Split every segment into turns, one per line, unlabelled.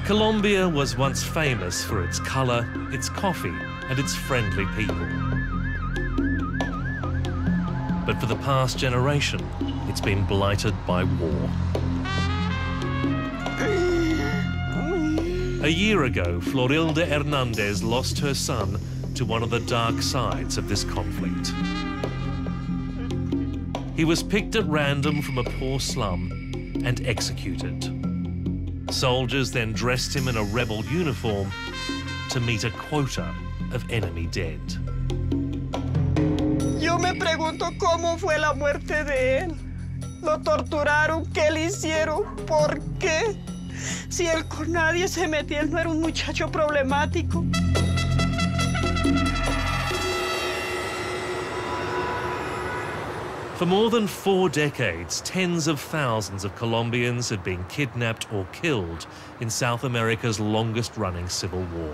Colombia was once famous for its colour, its coffee, and its friendly people. But for the past generation, it's been blighted by war. A year ago, Hilda Hernandez lost her son to one of the dark sides of this conflict. He was picked at random from a poor slum and executed. Soldiers then dressed him in a rebel uniform to meet a quota of enemy dead.
Yo me pregunto cómo fue la muerte de él. Lo torturaron, ¿qué le hicieron? ¿Por qué? Si él con nadie se metía, él no era un muchacho problemático.
For more than 4 decades, tens of thousands of Colombians had been kidnapped or killed in South America's longest-running civil war.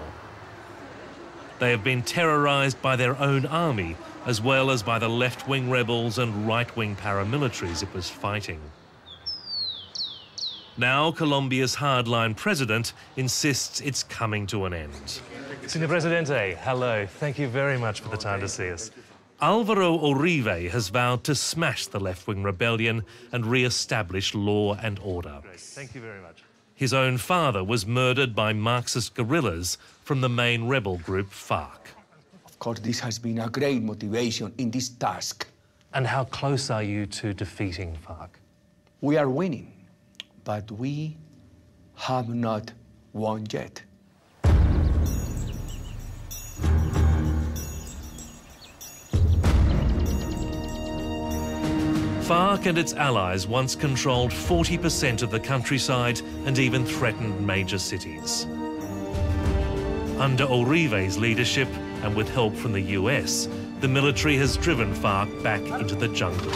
They have been terrorized by their own army, as well as by the left-wing rebels and right-wing paramilitaries it was fighting. Now, Colombia's hardline president insists it's coming to an end. Señor Presidente, hello. Thank you very much for the time to see us. Álvaro Uribe has vowed to smash the left-wing rebellion and re-establish law and order.
Great. Thank you very much.
His own father was murdered by Marxist guerrillas from the main rebel group FARC.
Of course, this has been a great motivation in this task.
And how close are you to defeating FARC?
We are winning, but we have not won yet.
FARC and its allies once controlled 40% of the countryside and even threatened major cities. Under Uribe's leadership, and with help from the US, the military has driven FARC back into the jungle.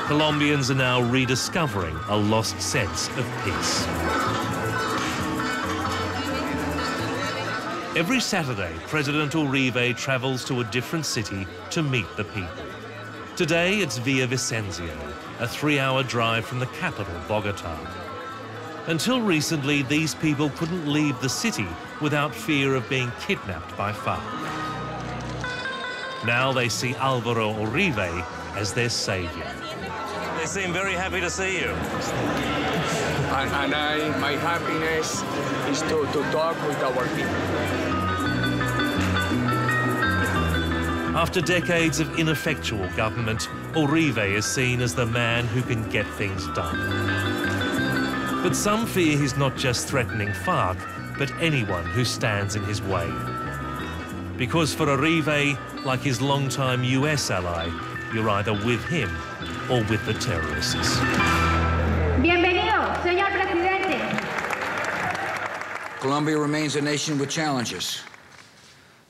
Colombians are now rediscovering a lost sense of peace. Every Saturday, President Uribe travels to a different city to meet the people. Today, it's Villavicencio, a 3-hour drive from the capital, Bogota. Until recently, these people couldn't leave the city without fear of being kidnapped by FARC. Now they see Álvaro Uribe as their savior. They seem very happy to see you.
My happiness is to talk with our people.
After decades of ineffectual government, Uribe is seen as the man who can get things done. But some fear he's not just threatening FARC, but anyone who stands in his way. Because for Uribe, like his longtime US ally, you're either with him or with the terrorists.
Bienvenido, señor presidente.
Colombia remains a nation with challenges,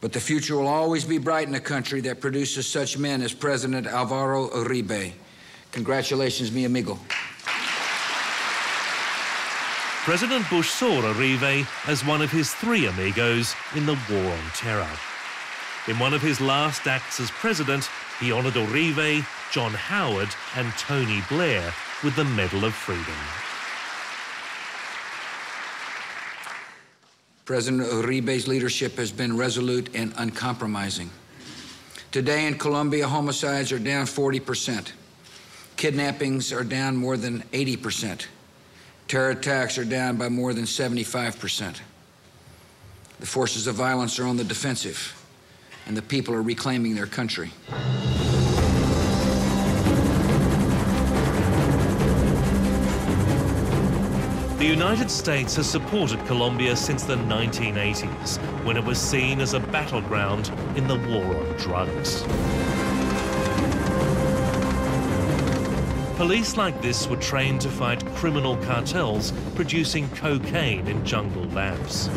but the future will always be bright in a country that produces such men as President Álvaro Uribe. Congratulations, mi amigo.
President Bush saw Uribe as one of his 3 amigos in the war on terror. In one of his last acts as president, he honoured Uribe, John Howard and Tony Blair with the Medal of Freedom.
President Uribe's leadership has been resolute and uncompromising. Today in Colombia, homicides are down 40%. Kidnappings are down more than 80%. Terror attacks are down by more than 75%. The forces of violence are on the defensive, and the people are reclaiming their country.
The United States has supported Colombia since the 1980s, when it was seen as a battleground in the war on drugs. Police like this were trained to fight criminal cartels producing cocaine in jungle labs.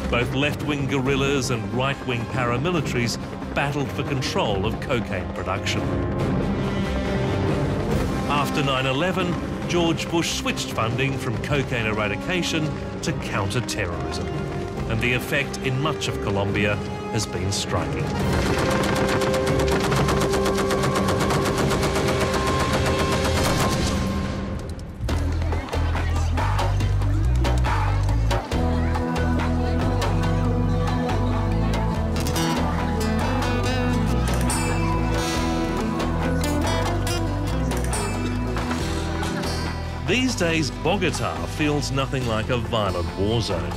Both left-wing guerrillas and right-wing paramilitaries battled for control of cocaine production. After 9/11, George Bush switched funding from cocaine eradication to counter-terrorism, and the effect in much of Colombia has been striking. These days, Bogotá feels nothing like a violent war zone.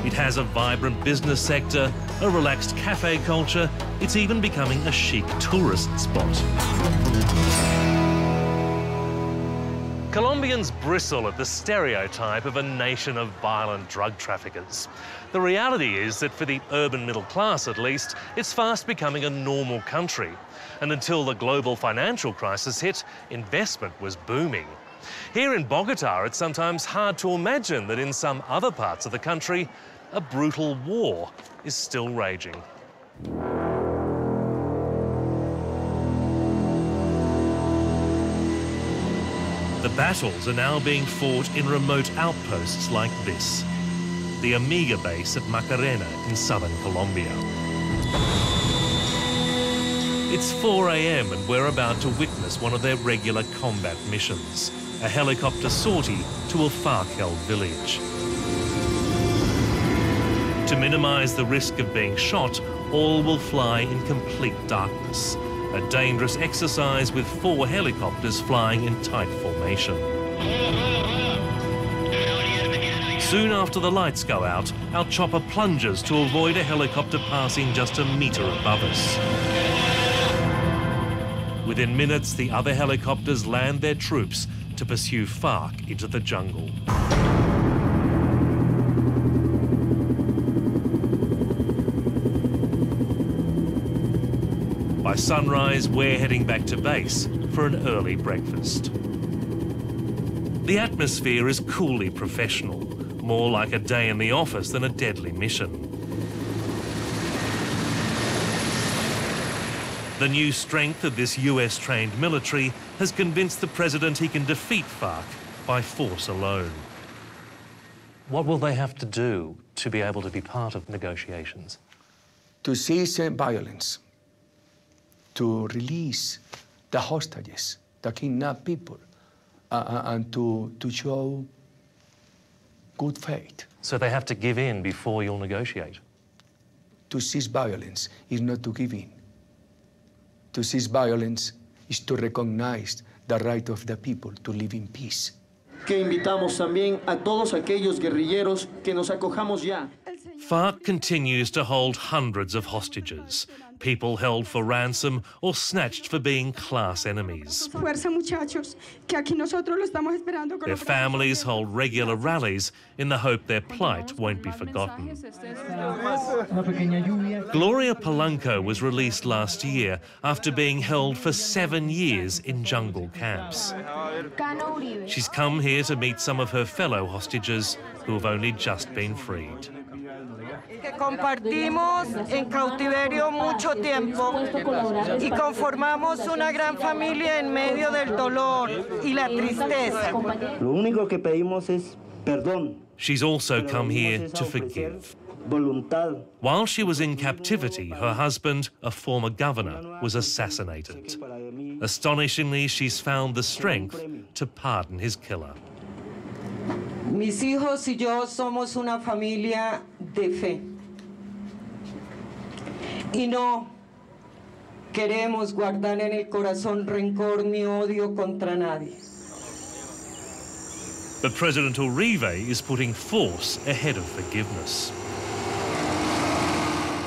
It has a vibrant business sector, a relaxed cafe culture. It's even becoming a chic tourist spot. Colombians bristle at the stereotype of a nation of violent drug traffickers. The reality is that for the urban middle class, at least, it's fast becoming a normal country. And until the global financial crisis hit, investment was booming. Here in Bogotá, it's sometimes hard to imagine that in some other parts of the country, a brutal war is still raging. The battles are now being fought in remote outposts like this, the Amigo base at Macarena in southern Colombia. It's 4 a.m. and we're about to witness one of their regular combat missions, a helicopter sortie to a FARC-held village. To minimise the risk of being shot, all will fly in complete darkness, a dangerous exercise with 4 helicopters flying in tight formation. Soon after the lights go out, our chopper plunges to avoid a helicopter passing just a metre above us. Within minutes, the other helicopters land their troops to pursue FARC into the jungle. By sunrise, we're heading back to base for an early breakfast. The atmosphere is coolly professional, more like a day in the office than a deadly mission. The new strength of this US-trained military has convinced the president he can defeat FARC by force alone. What will they have to do to be able to be part of negotiations?
To cease violence, to release the hostages, the kidnapped people, and to show good faith.
So they have to give in before you'll negotiate?
To cease violence is not to give in. To cease violence is to recognize the right of the people to live in peace.
Que invitamos también a todos aquellos guerrilleros que nos acojamos ya.
FARC continues to hold hundreds of hostages, people held for ransom or snatched for being class enemies. Their families hold regular rallies in the hope their plight won't be forgotten. Gloria Polanco was released last year after being held for 7 years in jungle camps. She's come here to meet some of her fellow hostages who have only just been freed.
Que compartimos en cautiverio mucho tiempo y conformamos una gran familia en medio del dolor y la tristeza.
Lo único que pedimos es perdón.
She's also come here to forgive.
Voluntad.
While she was in captivity, her husband, a former governor, was assassinated. Astonishingly, she's found the strength to pardon his killer.
Mis hijos y yo somos una familia de fe. Y no queremos guardar en el corazón rencor ni odio contra nadie.
But President Uribe is putting force ahead of forgiveness.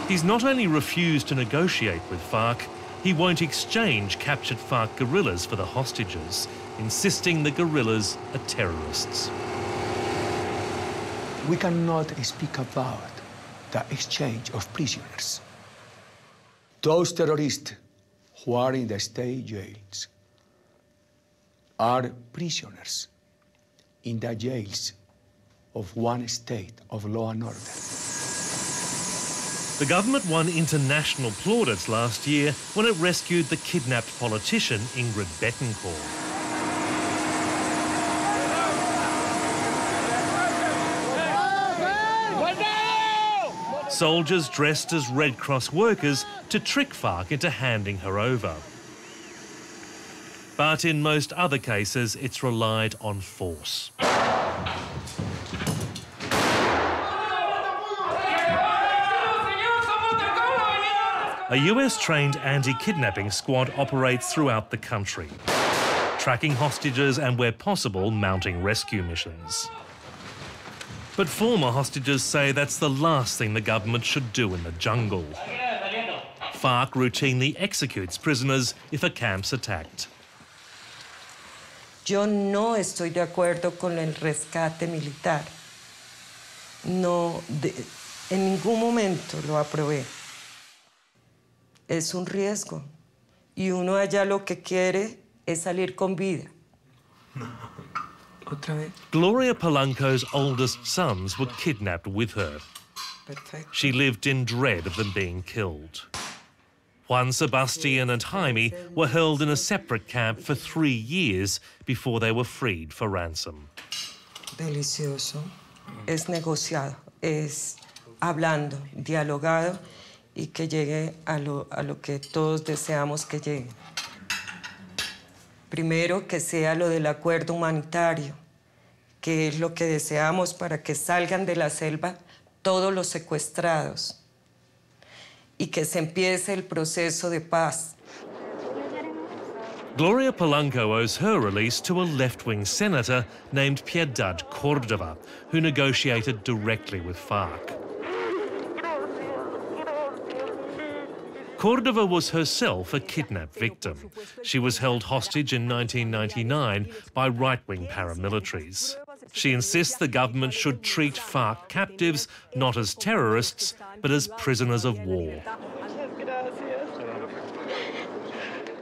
He's not only refused to negotiate with FARC, he won't exchange captured FARC guerrillas for the hostages, insisting the guerrillas are terrorists.
We cannot speak about the exchange of prisoners. Those terrorists who are in the state jails are prisoners in the jails of one state of law and order.
The government won international plaudits last year when it rescued the kidnapped politician Ingrid Betancourt. Soldiers dressed as Red Cross workers to trick FARC into handing her over. But in most other cases, it's relied on force. A US-trained anti-kidnapping squad operates throughout the country, tracking hostages and, where possible, mounting rescue missions. But former hostages say that's the last thing the government should do in the jungle. FARC routinely executes prisoners if a camp's attacked.
Yo no estoy de acuerdo con el rescate militar. No, en ningún momento lo aprobé. Es un riesgo. Y uno allá lo que quiere es salir con vida. Otra vez.
Gloria Polanco's oldest sons were kidnapped with her.
Perfecto.
She lived in dread of them being killed. Juan Sebastian and Jaime were held in a separate camp for 3 years before they were freed for ransom.
Delicioso. Es negociado, es hablando, dialogado y que llegue a lo que todos deseamos que llegue. Primero, que sea lo del acuerdo humanitario, que es lo que deseamos para que salgan de la selva todos los secuestrados y que se empiece el proceso de paz.
Gloria Polanco owes her release to a left-wing senator named Piedad Cordova, who negotiated directly with FARC. Cordova was herself a kidnapped victim. She was held hostage in 1999 by right-wing paramilitaries. She insists the government should treat FARC captives not as terrorists, but as prisoners of war.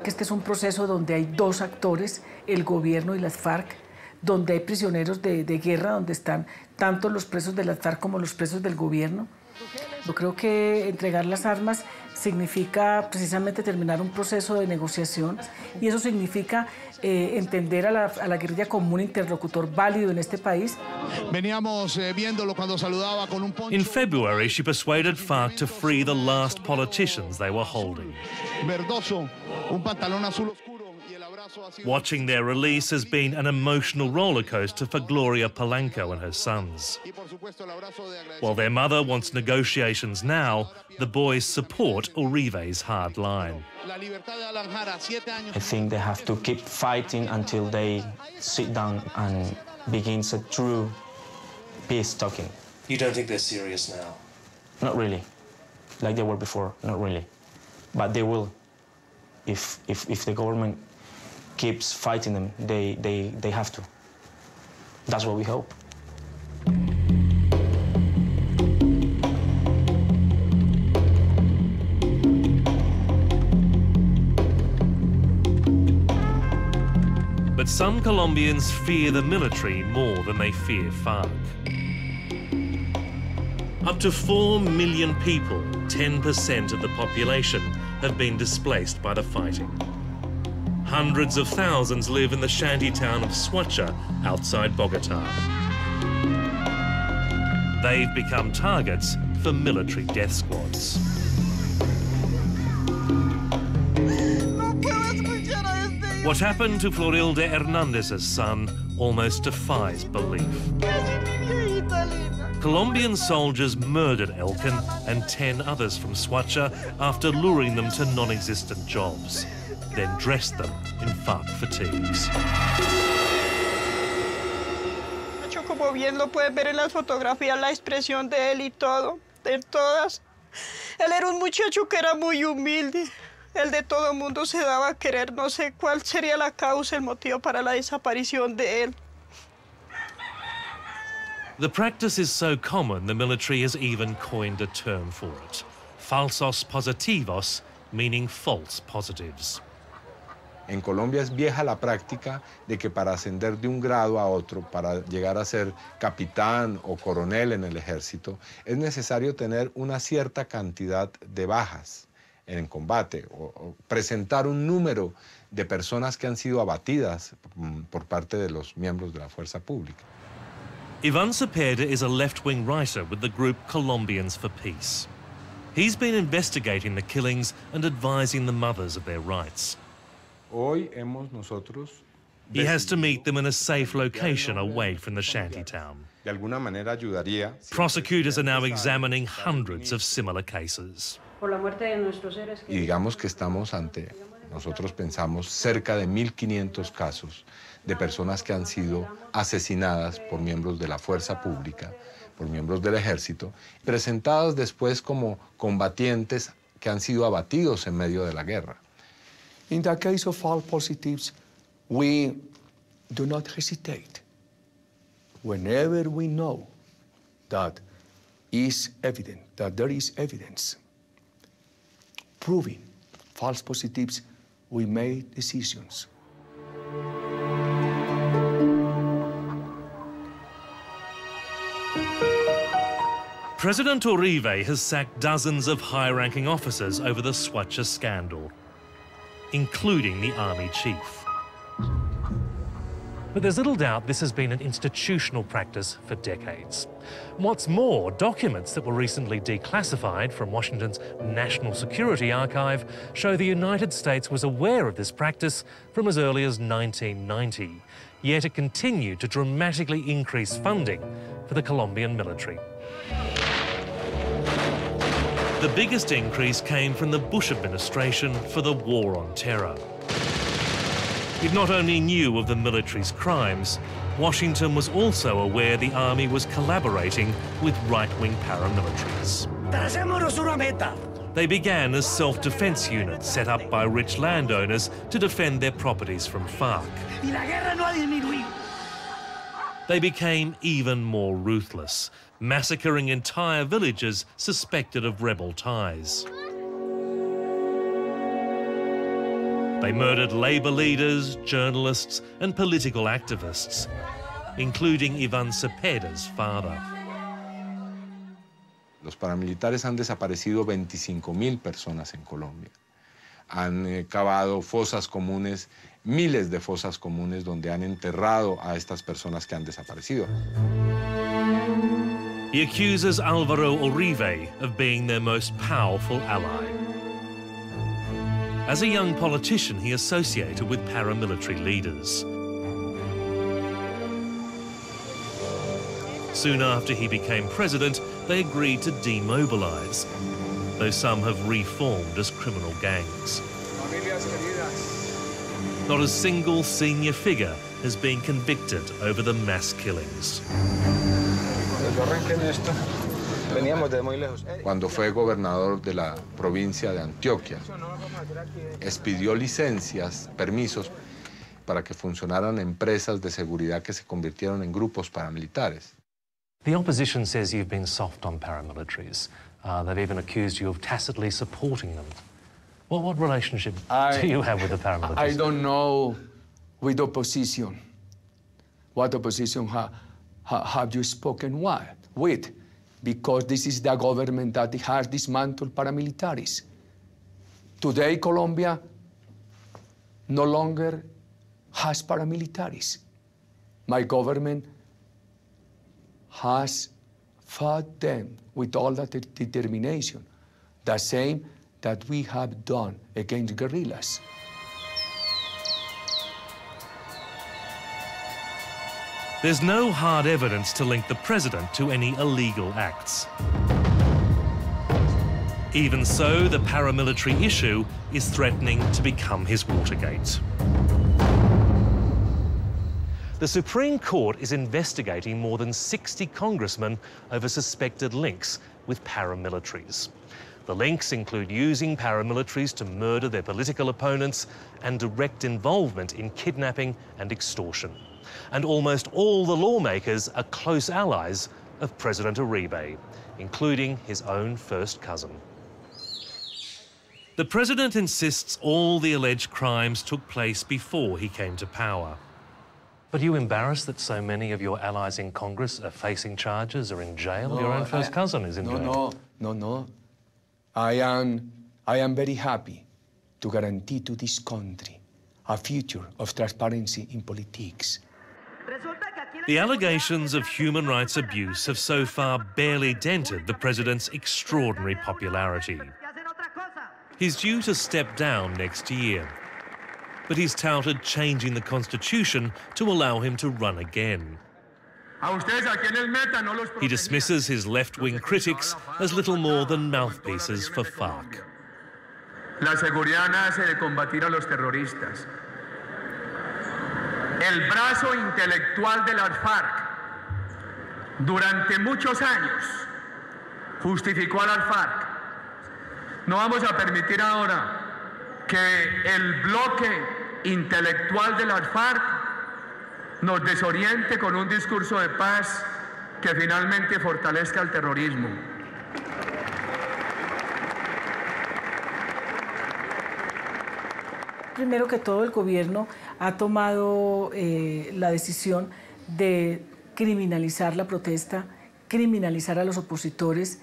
Este es un proceso donde hay dos actores, el gobierno y las FARC, donde hay prisioneros de guerra, donde están tanto los presos de las FARC como los presos del gobierno. Yo creo que entregar las armas significa precisamente terminar un proceso de negociación y eso significa entender a la guerrilla como un interlocutor válido en este país.
Veníamos viéndolo cuando saludaba con un poncho.
In February, she persuaded FARC to free the last politicians they were holding.
Verdoso, un pantalón azul oscuro y el abrazo ha sido...
Watching their release has been an emotional roller coaster for Gloria Polanco and her sons. While their mother wants negotiations now, the boys support Uribe's hard line.
I think they have to keep fighting until they sit down and begins a true peace talking.
You don't think they're serious now?
Not really, like they were before, not really. But they will. If the government keeps fighting them, they have to. That's what we hope.
But some Colombians fear the military more than they fear FARC. Up to 4 million people, 10% of the population, have been displaced by the fighting. Hundreds of thousands live in the shanty town of Suacha, outside Bogota. They've become targets for military death squads. What happened to Florilda Hernandez's son almost defies belief. Colombian soldiers murdered Elkin and 10 others from Suacha after luring them to non-existent jobs, then dressed them in FARC fatigues.
Como bien lo puedes ver en las fotografías, la expresión de él y todo, de todas. Él era un muchacho que era muy humilde. El de todo mundo se daba a querer. No sé cuál sería la causa, el motivo para la desaparición de él.
The practice is so common, the military has even coined a term for it. Falsos positivos, meaning false positives.
En Colombia es vieja la práctica de que para ascender de un grado a otro, para llegar a ser capitán o coronel en el ejército, es necesario tener una cierta cantidad de bajas en combate o presentar un número de personas que han sido abatidas por parte de los miembros de la fuerza pública.
Iván Cepeda is a left-wing writer with the group Colombians for Peace. He's been investigating the killings and advising the mothers of their rights.
Hoy hemos nosotros
He has to meet them in a safe location away from the shantytown.
De alguna manera ayudaría.
Prosecutors are now examining hundreds of similar cases.
Y digamos que estamos ante, nosotros pensamos, cerca de 1.500 casos de personas que han sido asesinadas por miembros de la fuerza pública, por miembros del ejército, presentadas después como combatientes que han sido abatidos en medio de la guerra.
In the case of false positives, we do not hesitate. Whenever we know that is evident, that there is evidence proving false positives, we make decisions.
President Uribe has sacked dozens of high-ranking officers over the Swatcha scandal, including the army chief. But there's little doubt this has been an institutional practice for decades. What's more, documents that were recently declassified from Washington's National Security Archive show the United States was aware of this practice from as early as 1990, yet it continued to dramatically increase funding for the Colombian military. The biggest increase came from the Bush administration for the War on Terror. It not only knew of the military's crimes, Washington was also aware the army was collaborating with right-wing paramilitaries. They began as self-defense units set up by rich landowners to defend their properties from FARC. They became even more ruthless, massacring entire villages suspected of rebel ties. They murdered labor leaders, journalists, and political activists, including Iván Cepeda's father.
Los paramilitares han desaparecido 25.000 personas en Colombia. Han cavado fosas comunes, miles de fosas comunes donde han enterrado a estas personas que han desaparecido.
He accuses Álvaro Uribe of being their most powerful ally. As a young politician, he associated with paramilitary leaders. Soon after he became president, they agreed to demobilize, though some have reformed as criminal gangs. Not a single senior figure has been convicted over the mass killings.
Cuando fue gobernador de la provincia de Antioquia, expidió licencias, permisos, para que funcionaran empresas de seguridad que se convirtieron en grupos paramilitares.
The opposition says you've been soft on paramilitaries. They've even accused you of tacitly supporting them. Well, what relationship do you have with the paramilitaries?
I don't know with opposition. What opposition have you spoken with? Because this is the government that has dismantled paramilitaries. Today, Colombia no longer has paramilitaries. My government has fought them with all that determination, the same that we have done against guerrillas.
There's no hard evidence to link the president to any illegal acts. Even so, the paramilitary issue is threatening to become his Watergate. The Supreme Court is investigating more than 60 congressmen over suspected links with paramilitaries. The links include using paramilitaries to murder their political opponents and direct involvement in kidnapping and extortion. And almost all the lawmakers are close allies of President Uribe, including his own first cousin. The president insists all the alleged crimes took place before he came to power. But are you embarrassed that so many of your allies in Congress are facing charges or in jail?
No,
your own first cousin is in jail.
No. I am very happy to guarantee to this country a future of transparency in politics.
The allegations of human rights abuse have so far barely dented the president's extraordinary popularity. He's due to step down next year, but he's touted changing the constitution to allow him to run again. He dismisses his left-wing critics as little more than mouthpieces for FARC.
La seguridad nace de combatir a los terroristas. El brazo intelectual de las FARC durante muchos años justificó a las FARC. No vamos a permitir ahora que el bloque intelectual de las FARC nos desoriente con un discurso de paz que finalmente fortalezca el terrorismo.
Primero que todo, el gobierno ha tomado la decisión de criminalizar la protesta, criminalizar a los opositores,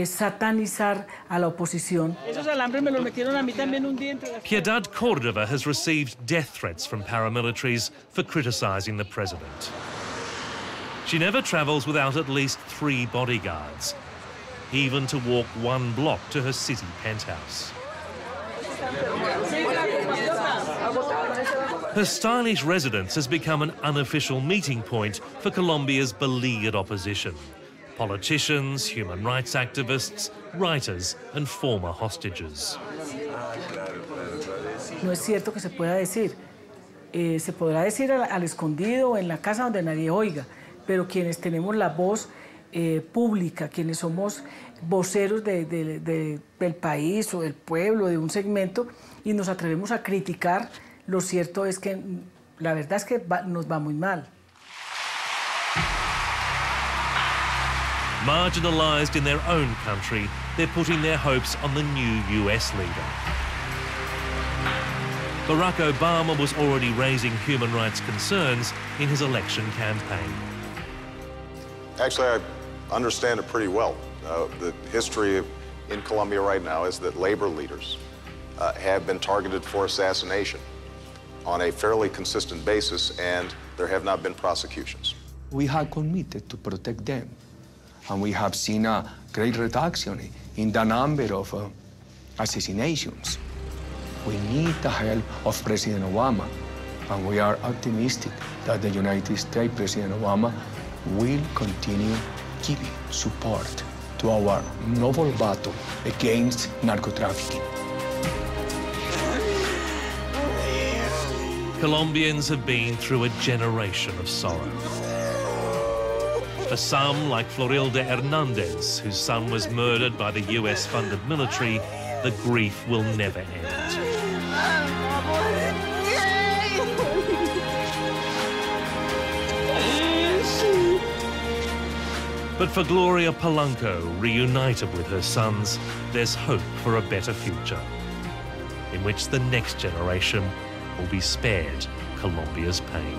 satanizar a la oposición.
Esos alambres me los metieron a mí también un día entre las...
Piedad Córdoba has received death threats from paramilitaries for criticizing the president. She never travels without at least 3 bodyguards, even to walk 1 block to her city penthouse. Her stylish residence has become an unofficial meeting point for Colombia's beleaguered opposition. Politicians, human rights activists, writers and former hostages.
No es cierto que se pueda decir. Se podrá decir al escondido o en la casa donde nadie oiga, pero quienes tenemos la voz pública, quienes somos voceros del país o del pueblo, de un segmento, y nos atrevemos a criticar, lo cierto es que la verdad es que nos va muy mal.
Marginalized in their own country, they're putting their hopes on the new US leader. Barack Obama was already raising human rights concerns in his election campaign.
Actually, I understand it pretty well. The history in Colombia right now is that labor leaders have been targeted for assassination on a fairly consistent basis, and there have not been prosecutions.
We have committed to protect them, and we have seen a great reduction in the number of assassinations. We need the help of President Obama, and we are optimistic that the United States President Obama will continue giving support to our noble battle against narco-trafficking.
Colombians have been through a generation of sorrow. For some, like Florilda Hernandez, whose son was murdered by the US-funded military, the grief will never end. But for Gloria Polanco, reunited with her sons, there's hope for a better future, in which the next generation will be spared Colombia's pain.